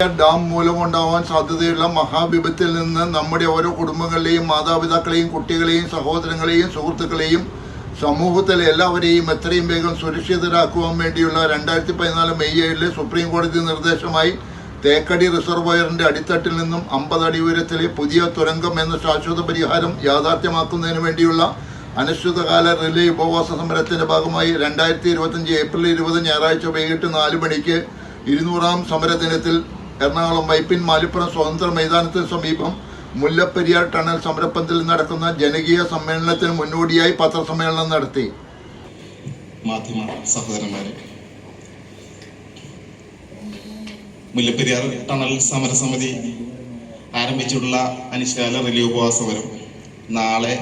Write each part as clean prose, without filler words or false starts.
Dam മൂലമുണ്ടാവാൻ സാധ്യതയുള്ള മഹാവിപത്തിൽ നിന്ന് നമ്മുടെ ഓരോ കുടുംബങ്ങളെയും മാതാപിതാക്കളെയും കുട്ടികളെയും സഹോദരങ്ങളെയും സുഹൃത്തുക്കളെയും സമൂഹത്തിലെ എല്ലാവരെയും എത്രയും വേഗം സുരക്ഷിതരാക്കുവാൻ വേണ്ടിയുള്ള 2014 മെയ് 7 സുപ്രീം കോടതി നിർദ്ദേശമായി തേക്കടി റിസർവോയറിന്റെ അടിത്തട്ടിൽ നിന്നും 50 അടി ഉയരത്തിലെ പുതിയ തുരങ്കം എന്ന ശാശ്വത പരിഹാരം യാഥാർത്ഥ്യമാക്കുന്നതിന് വേണ്ടിയുള്ള അനിശ്ചിതകാല റിലേ ഉപവാസ സമരത്തിന്റെ ഭാഗമായി 2025 ഏപ്രിൽ 20 ഞായറാഴ്ച വൈകിട്ട് 4 മണിക്ക് 200ാം സമരദിനത്തിൽ എറണാകുളം വൈപ്പിൻ മാലിപ്പുറം സ്വതന്ത്ര മൈതാനത്തിന് സമീപം മുല്ലപ്പെരിയാർ ടണൽ സമരപ്പന്തലിൽ നടക്കുന്ന ജനകീയ സമ്മേളനത്തിന് മുന്നോടിയായി പത്രസമ്മേളനം നടത്തി. മാധ്യമ സഹോദരന്മാരെ, മുല്ലപ്പെരിയാർ ടണൽ സമരസമിതി ആരംഭിച്ചിട്ടുള്ള അനിശ്ചിതകാല റിലേ ഉപവാസ സമരം നാളെ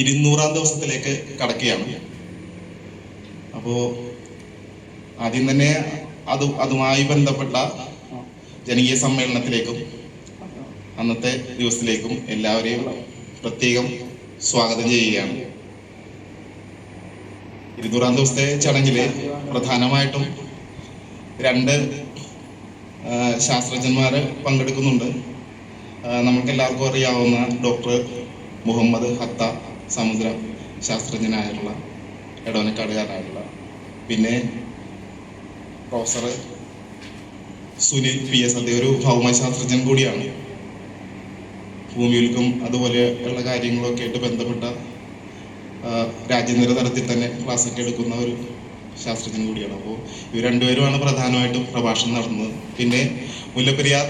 200ാം ദിവസത്തിലേക്ക് കടക്കുകയാണ്. അപ്പോൾ ആദ്യം തന്നെ അതുമായി ബന്ധപ്പെട്ട ജനകീയ സമ്മേളനത്തിലേക്കും അന്നത്തെ ദിവസത്തിലേക്കും എല്ലാവരെയും പ്രത്യേകം സ്വാഗതം ചെയ്യുകയാണ്. 200ാം ദിവസത്തെ ചടങ്ങില് പ്രധാനമായിട്ടും 2 ശാസ്ത്രജ്ഞന്മാര് പങ്കെടുക്കുന്നുണ്ട്. നമുക്ക് എല്ലാവർക്കും അറിയാവുന്ന ഡോക്ടർ മുഹമ്മദ് ഹത്ത, സമുദ്ര ശാസ്ത്രജ്ഞനായിട്ടുള്ള എടവനക്കാടുകാരനായിട്ടുള്ള, പിന്നെ പ്രൊഫസർ സുനിൽ PS, അദ്ദേഹം ഒരു ഭൗമശാസ്ത്രജ്ഞൻ കൂടിയാണ്. ഭൂമിയിൽക്കും അതുപോലെയുള്ള കാര്യങ്ങളൊക്കെ ആയിട്ട് ബന്ധപ്പെട്ട രാജ്യാന്തര തലത്തിൽ തന്നെ ക്ലാസ്സൊക്കെ എടുക്കുന്ന ഒരു ശാസ്ത്രജ്ഞൻ കൂടിയാണ്. അപ്പോൾ ഇവർ രണ്ടുപേരുമാണ് പ്രധാനമായിട്ടും പ്രഭാഷണം നടത്തുന്നത്. പിന്നെ മുല്ലപ്പെരിയാർ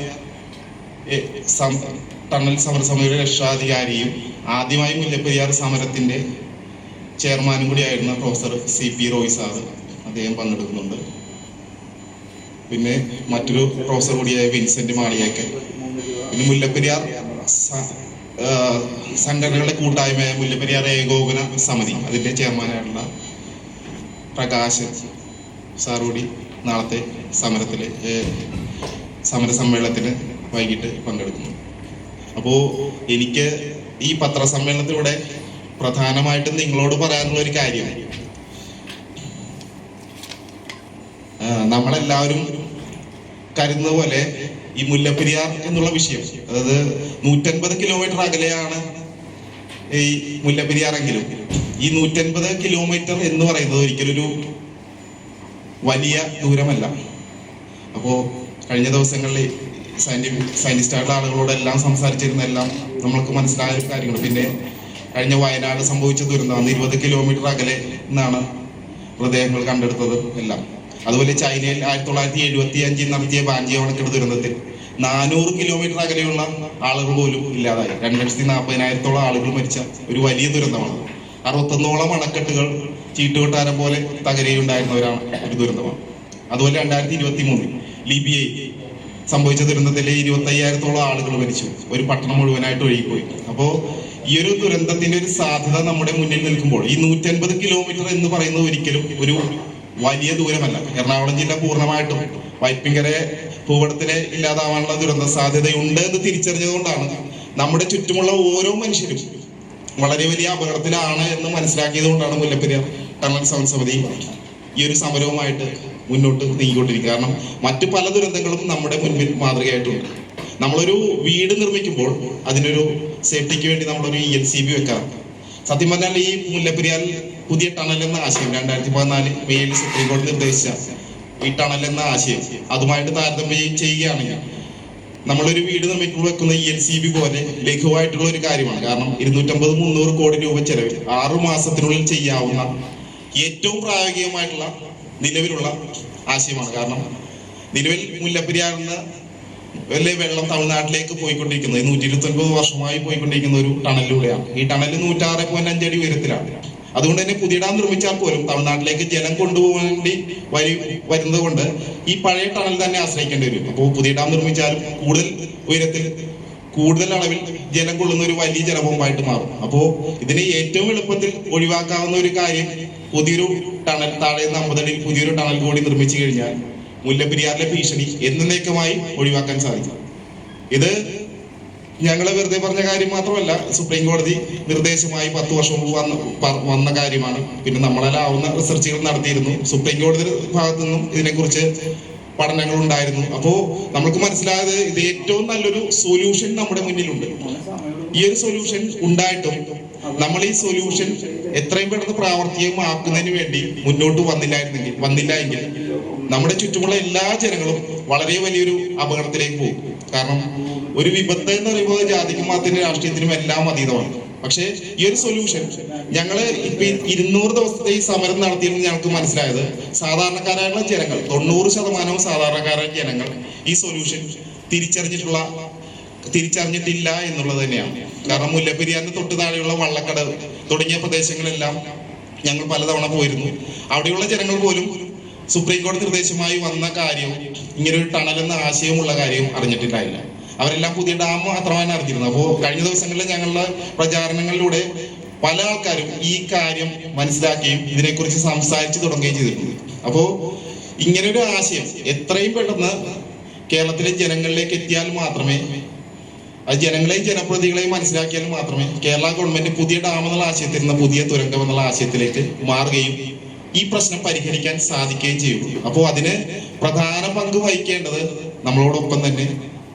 ടണൽ സമരസമിതിയുടെ രക്ഷാധികാരിയും ആദ്യമായി മുല്ലപ്പെരിയാർ സമരത്തിന്റെ ചെയർമാനും കൂടിയായിരുന്ന പ്രൊഫസർ CP റോയ് സാറ്, അദ്ദേഹം പങ്കെടുക്കുന്നുണ്ട്. പിന്നെ മറ്റൊരു പ്രൊഫസർ കൂടിയായ വിൻസെന്റ് മാളിയേക്കൽ, പിന്നെ മുല്ലപ്പെരിയാർ സംഘടനകളുടെ കൂട്ടായ്മയായ മുല്ലപ്പെരിയാർ ഏകോപന സമിതി, അതിന്റെ ചെയർമാനായിട്ടുള്ള പ്രകാശ് സാർ കൂടി നാളത്തെ സമരസമ്മേളനത്തിന് വൈകിട്ട് പങ്കെടുക്കുന്നു. അപ്പോൾ എനിക്ക് ഈ പത്രസമ്മേളനത്തിലൂടെ പ്രധാനമായിട്ടും നിങ്ങളോട് പറയാനുള്ള ഒരു കാര്യം, നമ്മളെല്ലാവരും കരുതുന്ന പോലെ ഈ മുല്ലപ്പെരിയാർ എന്നുള്ള വിഷയം, അതായത് 150 കിലോമീറ്റർ അകലെയാണ് ഈ മുല്ലപ്പെരിയാറെങ്കിലും ഈ 150 കിലോമീറ്റർ എന്ന് പറയുന്നത് ഒരിക്കലൊരു വലിയ ദൂരമല്ല. അപ്പോ കഴിഞ്ഞ ദിവസങ്ങളിൽ സയന്റിസ്റ്റായിട്ടുള്ള ആളുകളോടെല്ലാം സംസാരിച്ചിരുന്നെല്ലാം നമ്മൾക്ക് മനസ്സിലായ കാര്യങ്ങൾ. പിന്നെ കഴിഞ്ഞ വയനാട് സംഭവിച്ച ദുരന്തം, അന്ന് 20 കിലോമീറ്റർ അകലെ നിന്നാണ് മൃതദേഹങ്ങൾ കണ്ടെടുത്തത് എല്ലാം. അതുപോലെ ചൈനയിൽ 1975 നടത്തിയ ബാഞ്ചി അണക്കെട്ട് ദുരന്തത്തിൽ 400 കിലോമീറ്റർ അകലെയുള്ള ആളുകൾ പോലും ഇല്ലാതായി. 2,40,000-ഓളം ആളുകൾ മരിച്ച ഒരു വലിയ ദുരന്തമാണ്. 61ഓളം അണക്കെട്ടുകൾ ചീട്ടുകൊട്ടാരം പോലെ തകരുകയുണ്ടായിരുന്ന ഒരു ദുരന്തമാണ്. അതുപോലെ 2023 ലിബിയയിൽ സംഭവിച്ച ദുരന്തത്തിൽ 25,000-ഓളം ആളുകൾ മരിച്ചു, ഒരു പട്ടണം മുഴുവനായിട്ട് ഒഴുകിപ്പോയി. അപ്പോ ഈ ഒരു ദുരന്തത്തിന്റെ ഒരു സാധ്യത നമ്മുടെ മുന്നിൽ നിൽക്കുമ്പോൾ ഈ 150 കിലോമീറ്റർ എന്ന് പറയുന്നത് ഒരിക്കലും ഒരു വലിയ ദൂരമല്ല. എറണാകുളം ജില്ല പൂർണ്ണമായിട്ടും വൈപ്പിങ്കര ഭൂപടത്തിലെ ഇല്ലാതാവാനുള്ള ദുരന്ത സാധ്യതയുണ്ട് എന്ന് തിരിച്ചറിഞ്ഞതുകൊണ്ടാണ് നമ്മുടെ ചുറ്റുമുള്ള ഓരോ മനുഷ്യരും വളരെ വലിയ അപകടത്തിലാണ് എന്ന് മനസ്സിലാക്കിയത് കൊണ്ടാണ് മുല്ലപ്പെരിയാർ ടണൽ സമരസമിതി ഈ ഒരു സമരവുമായിട്ട് മുന്നോട്ട് നീങ്ങിക്കൊണ്ടിരിക്കുക. കാരണം മറ്റു പല ദുരന്തങ്ങളും നമ്മുടെ മുൻപിൽ മാതൃകയായിട്ടുണ്ട്. നമ്മളൊരു വീട് നിർമ്മിക്കുമ്പോൾ അതിനൊരു സേഫ്റ്റിക്ക് വേണ്ടി നമ്മളൊരു ELCB വെക്കാം. സത്യം പറഞ്ഞാൽ ഈ മുല്ലപ്പെരിയാറിൽ പുതിയ ടണൽ എന്ന ആശയം 2014 മെയ്യിൽ സുപ്രീം കോടതി നിർദ്ദേശിച്ച ഈ ടണൽ എന്ന ആശയം അതുമായിട്ട് താരതമ്യം ചെയ്യുകയാണെങ്കിൽ നമ്മളൊരു വീട് നിർമ്മിക്കുമ്പോൾ വെക്കുന്ന ELCB പോലെ ലഘുവായിട്ടുള്ള ഒരു കാര്യമാണ്. കാരണം 250-300 കോടി രൂപ ചെലവിൽ 6 മാസത്തിനുള്ളിൽ ചെയ്യാവുന്ന ഏറ്റവും പ്രായോഗികമായിട്ടുള്ള നിലവിലുള്ള ആശയമാണ്. കാരണം നിലവിൽ മുല്ലപ്പെരിയാറിന് വലിയ വെള്ളം തമിഴ്നാട്ടിലേക്ക് പോയിക്കൊണ്ടിരിക്കുന്നത് 129 വർഷമായി പോയിക്കൊണ്ടിരിക്കുന്ന ഒരു ടണലിലൂടെയാണ്. ഈ ടണൽ 106.5 അടി ഉയരത്തിലാണ്. അതുകൊണ്ട് തന്നെ പുതിയ ഡാം നിർമ്മിച്ചാൽ പോലും തമിഴ്നാട്ടിലേക്ക് ജലം കൊണ്ടുപോകേണ്ടി വരുന്നത് കൊണ്ട് ഈ പഴയ ടണൽ തന്നെ ആശ്രയിക്കേണ്ടി വരും. അപ്പോൾ പുതിയ ഡാം നിർമ്മിച്ചാലും കൂടുതൽ ഉയരത്തിൽ കൂടുതൽ അളവിൽ ജലം കൊള്ളുന്ന ഒരു വലിയ ജലബോംബായിട്ട് മാറും. അപ്പോൾ ഇതിനെ ഏറ്റവും എളുപ്പത്തിൽ ഒഴിവാക്കാവുന്ന ഒരു കാര്യം പുതിയൊരു ടണൽ, താഴെ 50 അടിയിൽ പുതിയൊരു ടണൽ കൂടി നിർമ്മിച്ചു കഴിഞ്ഞാൽ മുല്ലപ്പെരിയാറിലെ ഭീഷണി എന്നേക്കുമായി ഒഴിവാക്കാൻ സാധിക്കും. ഇത് ഞങ്ങളെ വെറുതെ പറഞ്ഞ കാര്യം മാത്രമല്ല, സുപ്രീം കോടതി നിർദ്ദേശമായി 10 വർഷം മുമ്പ് വന്ന കാര്യമാണ്. പിന്നെ നമ്മളെല്ലാവുന്ന റിസർച്ചുകൾ നടത്തിയിരുന്നു. സുപ്രീം കോടതി ഭാഗത്തു നിന്നും ഇതിനെക്കുറിച്ച് പഠനങ്ങൾ ഉണ്ടായിരുന്നു. അപ്പോൾ നമുക്ക് മനസ്സിലായത് ഇത് ഏറ്റവും നല്ലൊരു സൊല്യൂഷൻ നമ്മുടെ മുന്നിലുണ്ട്. ഈ ഒരു സൊല്യൂഷൻ ഉണ്ടായിട്ടും നമ്മൾ ഈ സൊല്യൂഷൻ എത്രയും പെട്ടെന്ന് പ്രാവർത്തികമാക്കുന്നതിന് വേണ്ടി മുന്നോട്ട് വന്നില്ല എങ്കിൽ നമ്മുടെ ചുറ്റുമുള്ള എല്ലാ ജനങ്ങളും വളരെ വലിയൊരു അപകടത്തിലേക്ക് പോകും. കാരണം ഒരു വിപത്ത് എന്ന് പറയുമ്പോൾ ജാതിക്കും മതത്തിനും രാഷ്ട്രീയത്തിനും എല്ലാം അതീതമാണ്. പക്ഷേ ഈ ഒരു സൊല്യൂഷൻ ഞങ്ങള് ഇപ്പൊ 200 ദിവസത്തെ ഈ സമരം നടത്തിയെന്ന് ഞങ്ങൾക്ക് മനസ്സിലായത് സാധാരണക്കാരായുള്ള ജനങ്ങൾ 90% സാധാരണക്കാരായ ജനങ്ങൾ ഈ സൊല്യൂഷൻ തിരിച്ചറിഞ്ഞിട്ടില്ല എന്നുള്ളത് തന്നെയാണ്. കാരണം മുല്ലപ്പെരിയാറിന്റെ തൊട്ട് താഴെയുള്ള വള്ളക്കടവ് തുടങ്ങിയ പ്രദേശങ്ങളെല്ലാം ഞങ്ങൾ പലതവണ പോയിരുന്നു. അവിടെയുള്ള ജനങ്ങൾ പോലും സുപ്രീം കോടതി നിർദ്ദേശമായി വന്ന കാര്യവും ഇങ്ങനെ ഒരു ടണൽ എന്ന ആശയമുള്ള കാര്യവും അറിഞ്ഞിട്ടില്ലായില്ല. അവരെല്ലാം പുതിയ ഡാം മാത്രമാണ് അറിഞ്ഞിരുന്നത്. അപ്പോൾ കഴിഞ്ഞ ദിവസങ്ങളിൽ ഞങ്ങളുടെ പ്രചാരണങ്ങളിലൂടെ പല ആൾക്കാരും ഈ കാര്യം മനസ്സിലാക്കുകയും ഇതിനെക്കുറിച്ച് സംസാരിച്ചു തുടങ്ങുകയും ചെയ്തിട്ടുണ്ട്. അപ്പോൾ ഇങ്ങനൊരു ആശയം എത്രയും പെട്ടെന്ന് കേരളത്തിലെ ജനങ്ങളിലേക്ക് എത്തിയാൽ മാത്രമേ, അത് ജനങ്ങളെയും ജനപ്രതിനിധികളെയും മനസ്സിലാക്കിയാൽ മാത്രമേ കേരള ഗവൺമെന്റ് പുതിയ ഡാം എന്നുള്ള ആശയത്തിൽ നിന്ന് പുതിയ തുരങ്കം എന്നുള്ള ആശയത്തിലേക്ക് മാറുകയും ഈ പ്രശ്നം പരിഹരിക്കാൻ സാധിക്കുകയും ചെയ്യുള്ളൂ. അപ്പോൾ അതിന് പ്രധാന പങ്ക് വഹിക്കേണ്ടത് നമ്മളോടൊപ്പം തന്നെ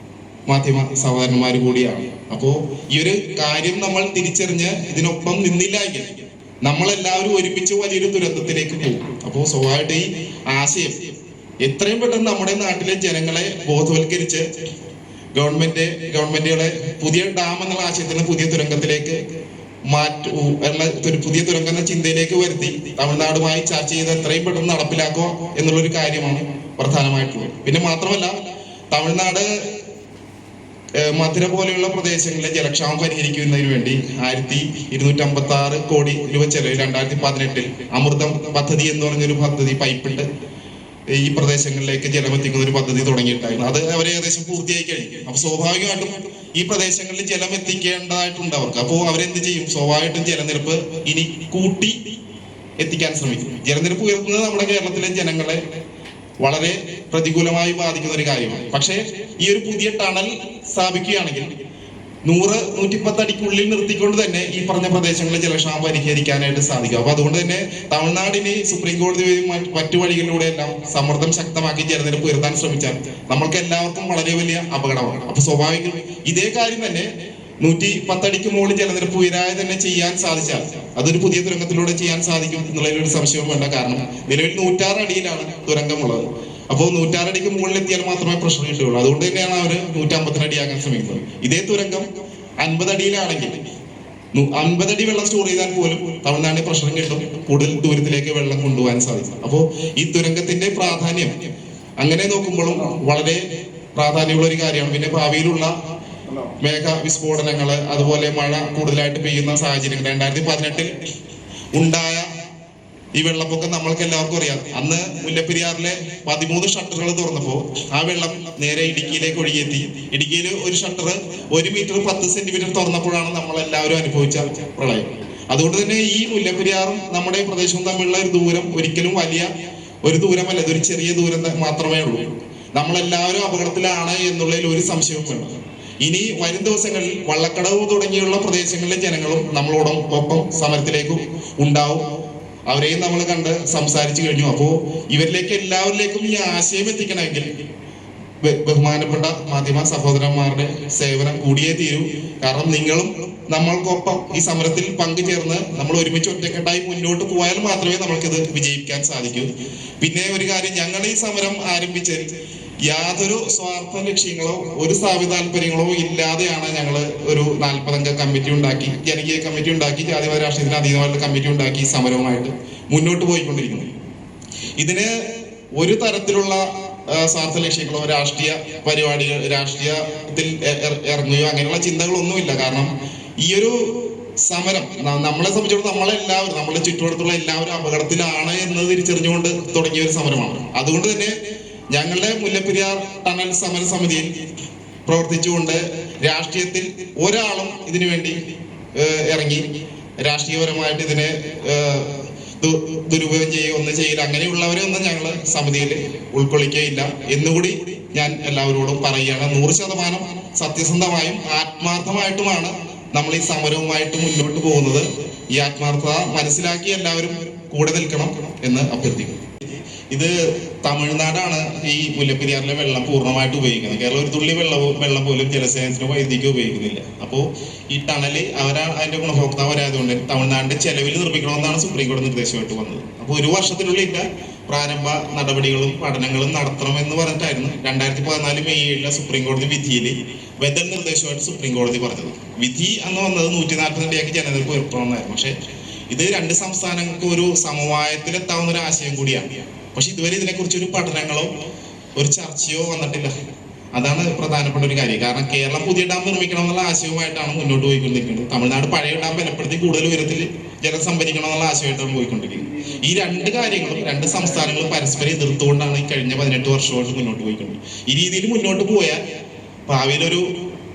മാധ്യമ സഹോദരന്മാർ കൂടിയാണ്. അപ്പോ ഈ ഒരു കാര്യം നമ്മൾ തിരിച്ചറിഞ്ഞ് ഇതിനൊപ്പം നിന്നില്ല എങ്കിൽ നമ്മളെല്ലാവരും ഒരുമിച്ച് വലിയൊരു ദുരന്തത്തിലേക്ക് പോകും. അപ്പോൾ സ്വാഭാവികമായിട്ട് ഈ ആശയം എത്രയും പെട്ടെന്ന് നമ്മുടെ നാട്ടിലെ ജനങ്ങളെ ബോധവൽക്കരിച്ച് ഗവൺമെന്റുകളെ പുതിയ ഡാം എന്നുള്ള ആശയത്തിന് പുതിയ തുരങ്കത്തിലേക്ക് പുതിയ തുരങ്കം എന്ന ചിന്തയിലേക്ക് വരുത്തി തമിഴ്നാടുമായി ചർച്ച ചെയ്ത് എത്രയും പെട്ടെന്ന് നടപ്പിലാക്കുക എന്നുള്ളൊരു കാര്യമാണ് പ്രധാനമായിട്ടുള്ളത്. പിന്നെ മാത്രമല്ല, തമിഴ്നാട് മധുര പോലെയുള്ള പ്രദേശങ്ങളിലെ ജലക്ഷാമം പരിഹരിക്കുന്നതിന് വേണ്ടി 1256 കോടി രൂപ ചെലവിൽ 2018 അമൃതം പദ്ധതി എന്ന് പറഞ്ഞൊരു പദ്ധതി പൈപ്പിട്ട് ഈ പ്രദേശങ്ങളിലേക്ക് ജലമെത്തിക്കുന്ന ഒരു പദ്ധതി തുടങ്ങിയിട്ടായിരുന്നു. അത് അവർ ഏകദേശം പൂർത്തിയായി കഴിഞ്ഞു. അപ്പൊ സ്വാഭാവികമായിട്ടും ഈ പ്രദേശങ്ങളിൽ ജലം എത്തിക്കേണ്ടതായിട്ടുണ്ട് അവർക്ക്. അപ്പോൾ അവരെന്ത് ചെയ്യും? സ്വാഭാവികമായിട്ടും ജലനിരപ്പ് ഇനി കൂട്ടി എത്തിക്കാൻ ശ്രമിക്കും. ജലനിരപ്പ് ഉയർത്തുന്നത് നമ്മുടെ കേരളത്തിലെ ജനങ്ങളെ വളരെ പ്രതികൂലമായി ബാധിക്കുന്ന ഒരു കാര്യമാണ്. പക്ഷേ ഈ ഒരു പുതിയ ടണൽ സ്ഥാപിക്കുകയാണെങ്കിൽ 100-110 അടിക്കുള്ളിൽ നിർത്തിക്കൊണ്ട് തന്നെ ഈ പറഞ്ഞ പ്രദേശങ്ങളിലെ ജലക്ഷാമം പരിഹരിക്കാനായിട്ട് സാധിക്കും. അപ്പൊ അതുകൊണ്ട് തന്നെ തമിഴ്നാടിന് സുപ്രീം കോടതി മറ്റു വഴികളിലൂടെ എല്ലാം സമ്മർദ്ദം ശക്തമാക്കി ജലനിരപ്പ് ഉയർത്താൻ ശ്രമിച്ചാൽ നമ്മൾക്ക് എല്ലാവർക്കും വളരെ വലിയ അപകടമാണ്. അപ്പൊ സ്വാഭാവികം ഇതേ കാര്യം തന്നെ 110 അടിക്ക് മുകളിൽ ജലനിരപ്പ് ഉയരാതെ തന്നെ ചെയ്യാൻ സാധിച്ചാൽ അതൊരു പുതിയ തുരങ്കത്തിലൂടെ ചെയ്യാൻ സാധിക്കും എന്നുള്ളതിലൊരു സംശയവും വേണ്ട. കാരണം നിലവിൽ 106 അടിയിലാണ് തുരങ്കമുള്ളത്. അപ്പോൾ 106 അടിക്ക് മുകളിൽ എത്തിയാൽ മാത്രമേ പ്രഷർ കിട്ടുകയുള്ളൂ. അതുകൊണ്ട് തന്നെയാണ് അവർ 150 അടിയാക്കാൻ ശ്രമിക്കുന്നത്. ഇതേ തുരങ്കം 50 അടിയിലാണെങ്കിൽ 50 അടി വെള്ളം സ്റ്റോർ ചെയ്താൽ പോലും തമിഴ്നാടിന് പ്രഷറും കിട്ടും, കൂടുതൽ ദൂരത്തിലേക്ക് വെള്ളം കൊണ്ടുപോകാൻ സാധിക്കും. അപ്പോൾ ഈ തുരങ്കത്തിന്റെ പ്രാധാന്യം അങ്ങനെ നോക്കുമ്പോഴും വളരെ പ്രാധാന്യമുള്ള ഒരു കാര്യമാണ്. പിന്നെ ഭാവിയിലുള്ള മേഘ വിസ്ഫോടനങ്ങള്, അതുപോലെ മഴ കൂടുതലായിട്ട് പെയ്യുന്ന സാഹചര്യങ്ങൾ 2018 ഉണ്ടായ ഈ വെള്ളപ്പൊക്കം നമ്മൾക്ക് എല്ലാവർക്കും അറിയാം. അന്ന് മുല്ലപ്പെരിയാറിലെ 13 ഷട്ടറുകൾ തുറന്നപ്പോൾ ആ വെള്ളം നേരെ ഇടുക്കിയിലേക്ക് ഒഴുകിയെത്തി. ഇടുക്കിയിൽ ഒരു ഷട്ടർ 1 മീറ്റർ 10 സെന്റിമീറ്റർ തുറന്നപ്പോഴാണ് നമ്മൾ എല്ലാവരും അനുഭവിച്ച പ്രളയം. അതുകൊണ്ട് തന്നെ ഈ മുല്ലപ്പെരിയാറും നമ്മുടെ പ്രദേശവും തമ്മിലുള്ള ഒരു ദൂരം ഒരിക്കലും വലിയ ഒരു ദൂരമല്ല, ഇതൊരു ചെറിയ ദൂരം മാത്രമേ ഉള്ളൂ. നമ്മളെല്ലാവരും അപകടത്തിലാണ് എന്നുള്ളതിൽ ഒരു സംശയവും വേണ്ട. ഇനി വരും ദിവസങ്ങളിൽ വള്ളക്കടവ് തുടങ്ങിയുള്ള പ്രദേശങ്ങളിലെ ജനങ്ങളും നമ്മളോടൊപ്പം സമരത്തിലേക്ക് ഉണ്ടാവും. അവരെയും നമ്മൾ കണ്ട് സംസാരിച്ചു കഴിഞ്ഞു. അപ്പോ ഇവരിലേക്ക് എല്ലാവരിലേക്കും ഈ ആശയം എത്തിക്കണമെങ്കിൽ ബഹുമാനപ്പെട്ട മാധ്യമ സഹോദരന്മാരുടെ സേവനം കൂടിയേ തീരൂ. കാരണം നിങ്ങളും നമ്മൾക്കൊപ്പം ഈ സമരത്തിൽ പങ്കുചേർന്ന് നമ്മൾ ഒരുമിച്ച് ഒറ്റക്കെട്ടായി മുന്നോട്ട് പോയാൽ മാത്രമേ നമ്മൾക്കിത് വിജയിക്കാൻ സാധിക്കൂ. പിന്നെ ഒരു കാര്യം, ഞങ്ങൾ ഈ സമരം ആരംഭിച്ച് യാതൊരു സ്വാർത്ഥ ലക്ഷ്യങ്ങളോ ഒരു സ്ഥാപിത താല്പര്യങ്ങളോ ഇല്ലാതെയാണ് ഞങ്ങൾ ഒരു 40 അംഗ കമ്മിറ്റി ഉണ്ടാക്കി, ജനകീയ കമ്മിറ്റി ഉണ്ടാക്കി, ജാതിമത രാഷ്ട്രീയത്തിന് അതീതമായിട്ടുള്ള കമ്മിറ്റി ഉണ്ടാക്കി ഈ സമരവുമായിട്ട് മുന്നോട്ട് പോയിക്കൊണ്ടിരിക്കുന്നത്. ഇതിന് ഒരു തരത്തിലുള്ള സ്വാർത്ഥ ലക്ഷ്യങ്ങളോ രാഷ്ട്രീയ പരിപാടികൾ, രാഷ്ട്രീയത്തിൽ ഇറങ്ങുകയോ അങ്ങനെയുള്ള ചിന്തകളൊന്നുമില്ല. കാരണം ഈ ഒരു സമരം നമ്മളെ സംബന്ധിച്ചിടത്തോളം നമ്മളെല്ലാവരും, നമ്മുടെ ചുറ്റുവട്ടത്തുള്ള എല്ലാവരും അപകടത്തിലാണ് എന്ന് തിരിച്ചറിഞ്ഞുകൊണ്ട് തുടങ്ങിയ ഒരു സമരമാണ്. അതുകൊണ്ട് തന്നെ ഞങ്ങളുടെ മുല്ലപ്പെരിയാർ ടണൽ സമര സമിതിയിൽ പ്രവർത്തിച്ചുകൊണ്ട് രാഷ്ട്രീയത്തിൽ ഒരാളും ഇതിനു വേണ്ടി ഇറങ്ങി രാഷ്ട്രീയപരമായിട്ട് ഇതിനെ ദുരുപയോഗം ചെയ്യുക, ഒന്നും ചെയ്യില്ല, അങ്ങനെയുള്ളവരെ ഒന്നും ഞങ്ങൾ സമിതിയിൽ ഉൾക്കൊള്ളിക്കുകയില്ല എന്നുകൂടി ഞാൻ എല്ലാവരോടും പറയുകയാണ്. 100% സത്യസന്ധമായും ആത്മാർത്ഥമായിട്ടുമാണ് നമ്മൾ ഈ സമരവുമായിട്ട് മുന്നോട്ട് പോകുന്നത്. ഈ ആത്മാർത്ഥത മനസ്സിലാക്കി എല്ലാവരും കൂടെ നിൽക്കണം എന്ന് അഭ്യർത്ഥിക്കുന്നു. ഇത് തമിഴ്നാടാണ് ഈ മുല്ലപ്പെരിയാറിലെ വെള്ളം പൂർണ്ണമായിട്ട് ഉപയോഗിക്കുന്നത്. കേരളം ഒരു തുള്ളി വെള്ളം പോലും ജലസേചനത്തിന് വൈദ്യുതിക്ക് ഉപയോഗിക്കുന്നില്ല. അപ്പോൾ ഈ ടണല് അതിന്റെ ഗുണഭോക്താവരായതുകൊണ്ട് തമിഴ്നാടിന്റെ ചെലവിൽ നിർമ്മിക്കണമെന്നാണ് സുപ്രീം കോടതി നിർദ്ദേശമായിട്ട് വന്നത്. അപ്പോൾ ഒരു വർഷത്തിനുള്ളിൽ പ്രാരംഭ നടപടികളും പഠനങ്ങളും നടത്തണമെന്ന് പറഞ്ഞിട്ടായിരുന്നു 2014 മെയ് 7 സുപ്രീം കോടതി വിധിയിൽ ബദൽ നിർദ്ദേശമായിട്ട് സുപ്രീം കോടതി പറഞ്ഞത്. വിധി അന്ന് വന്നത് 142 ആക്കി ജനങ്ങൾക്ക് ഉയർത്തണമെന്നായിരുന്നു. പക്ഷെ ഇത് രണ്ട് സംസ്ഥാനങ്ങൾക്ക് ഒരു സമവായത്തിലെത്താവുന്ന ഒരു ആശയം കൂടിയാണ്. പക്ഷെ ഇതുവരെ ഇതിനെക്കുറിച്ച് ഒരു പഠനങ്ങളോ ഒരു ചർച്ചയോ വന്നിട്ടില്ല. അതാണ് പ്രധാനപ്പെട്ട ഒരു കാര്യം. കാരണം കേരളം പുതിയ ഡാം നിർമ്മിക്കണം എന്നുള്ള ആശയവുമായിട്ടാണ് മുന്നോട്ട് പോയിക്കൊണ്ടിരിക്കുന്നത്. തമിഴ്നാട് പഴയ ഡാം ബലപ്പെടുത്തി കൂടുതൽ ഉയരത്തിൽ ജലം സംഭരിക്കണം എന്നുള്ള ആശയമായിട്ടാണ് പോയിക്കൊണ്ടിരിക്കുന്നത്. ഈ രണ്ട് കാര്യങ്ങളും രണ്ട് സംസ്ഥാനങ്ങളും പരസ്പരം എതിർത്തുകൊണ്ടാണ് ഈ കഴിഞ്ഞ 18 വർഷമായിട്ട് മുന്നോട്ട് പോയിക്കൊണ്ടിരിക്കുന്നത്. ഈ രീതിയിൽ മുന്നോട്ട് പോയാൽ ഭാവിയിലൊരു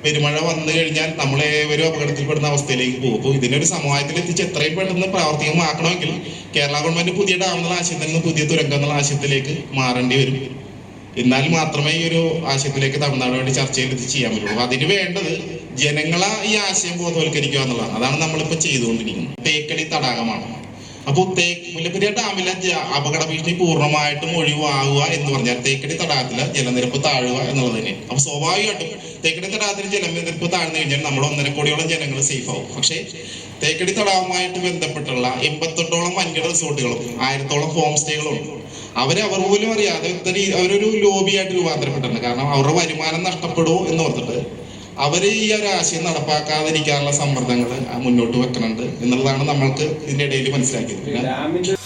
പെരുമഴ വന്നു കഴിഞ്ഞാൽ നമ്മളെ ഒരു അപകടത്തിൽപ്പെടുന്ന അവസ്ഥയിലേക്ക് പോകും. അപ്പോൾ ഇതിനൊരു സമവായത്തിൽ എത്തിച്ച് എത്രയും പെട്ടെന്ന് പ്രാവർത്തികമാക്കണമെങ്കിൽ കേരള ഗവൺമെന്റ് പുതിയ ഡാം എന്നുള്ള ആശയത്തിൽ നിന്ന് പുതിയ തുരങ്കം എന്നുള്ള ആശയത്തിലേക്ക് മാറേണ്ടി വരും. എന്നാൽ മാത്രമേ ഈ ഒരു ആശയത്തിലേക്ക് തമിഴ്നാട് വേണ്ടി ചർച്ചയിൽ ഇത് ചെയ്യാൻ പറ്റുള്ളൂ. അതിന് വേണ്ടത് ജനങ്ങളെ ഈ ആശയം ബോധവൽക്കരിക്കുക എന്നുള്ളതാണ്. അതാണ് നമ്മളിപ്പോൾ ചെയ്തുകൊണ്ടിരിക്കുന്നത്. തേക്കടി തടാകമാണ്. അപ്പോൾ മുല്ലപ്പെരിയാർ ഡാമിലെ അപകട ഭീഷണി പൂർണ്ണമായിട്ടും ഒഴിവാകുക എന്ന് പറഞ്ഞാൽ തേക്കടി തടാകത്തിലെ ജലനിരപ്പ് താഴുക എന്നുള്ളത് തന്നെയാണ്. അപ്പൊ സ്വാഭാവികമായിട്ടും തേക്കടി തടാകത്തിൽ ജലനിരപ്പ് താഴ്ന്നു കഴിഞ്ഞാൽ നമ്മൾ 1.5 കോടിയോളം ജനങ്ങൾ സേഫ് ആവും. പക്ഷേ തേക്കടി തടാകവുമായിട്ട് ബന്ധപ്പെട്ടുള്ള 88ഓളം വൻകിട റിസോർട്ടുകളും 1000ഓളം ഹോം സ്റ്റേകളും ഉണ്ട്. അവർ പോലും അറിയാതെ അവരൊരു ലോബിയായിട്ട് രൂപാന്തരപ്പെട്ടിട്ടുണ്ട്. കാരണം അവരുടെ വരുമാനം നഷ്ടപ്പെടുമോ എന്ന് ഓർത്തിട്ട് അവർ ഈ ഒരു ആശയം നടപ്പാക്കാതിരിക്കാനുള്ള സമ്മർദ്ദങ്ങൾ മുന്നോട്ട് വെക്കുന്നുണ്ട് എന്നുള്ളതാണ് നമ്മൾക്ക് ഇതിന്റെ ഇടയിൽ മനസ്സിലാക്കിയത്.